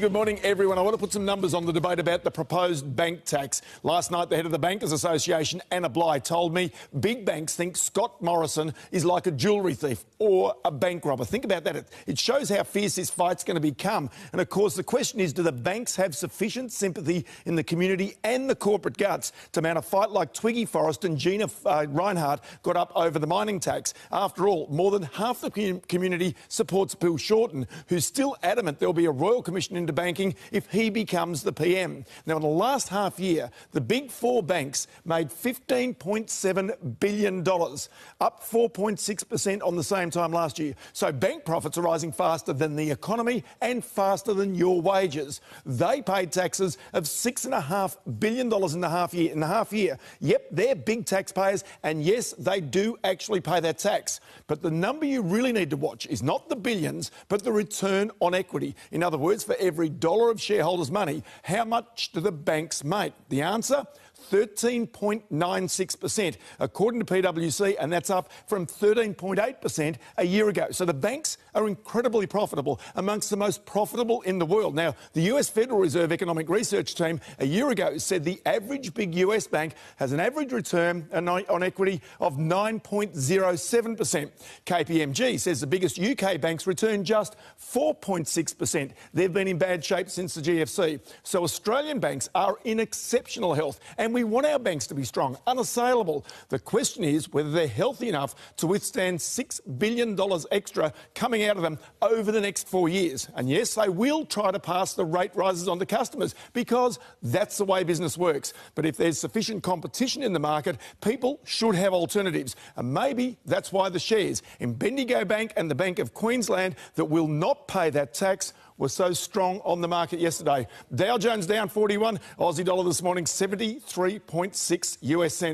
Good morning, everyone. I want to put some numbers on the debate about the proposed bank tax. Last night, the head of the Bankers Association, Anna Bligh, told me big banks think Scott Morrison is like a jewellery thief or a bank robber. Think about that. It shows how fierce this fight's going to become. And, of course, the question is, do the banks have sufficient sympathy in the community and the corporate guts to mount a fight like Twiggy Forrest and Gina Reinhardt got up over the mining tax? After all, more than half the community supports Bill Shorten, who's still adamant there'll be a Royal Commission into banking if he becomes the PM. Now, in the last half year, the big four banks made $15.7 billion, up 4.6% on the same time last year. So bank profits are rising faster than the economy and faster than your wages. They paid taxes of $6.5 billion in the half year. Yep, they're big taxpayers, and yes, they do actually pay that tax. But the number you really need to watch is not the billions, but the return on equity. In other words, for every dollar of shareholders' money, how much do the banks make? The answer? 13.96%, according to PwC, and that's up from 13.8% a year ago. So the banks are incredibly profitable, amongst the most profitable in the world. Now, the US Federal Reserve Economic Research Team a year ago said the average big US bank has an average return on equity of 9.07%. KPMG says the biggest UK banks return just 4.6%. They've been in bad shape since the GFC. So Australian banks are in exceptional health, and we want our banks to be strong, unassailable. The question is whether they're healthy enough to withstand $6 billion extra coming out of them over the next 4 years. And yes, they will try to pass the rate rises on to customers because that's the way business works. But if there's sufficient competition in the market, people should have alternatives. And maybe that's why the shares in Bendigo Bank and the Bank of Queensland that will not pay that tax were so strong on the market yesterday. Dow Jones down 41, Aussie dollar this morning 73.6 US cents.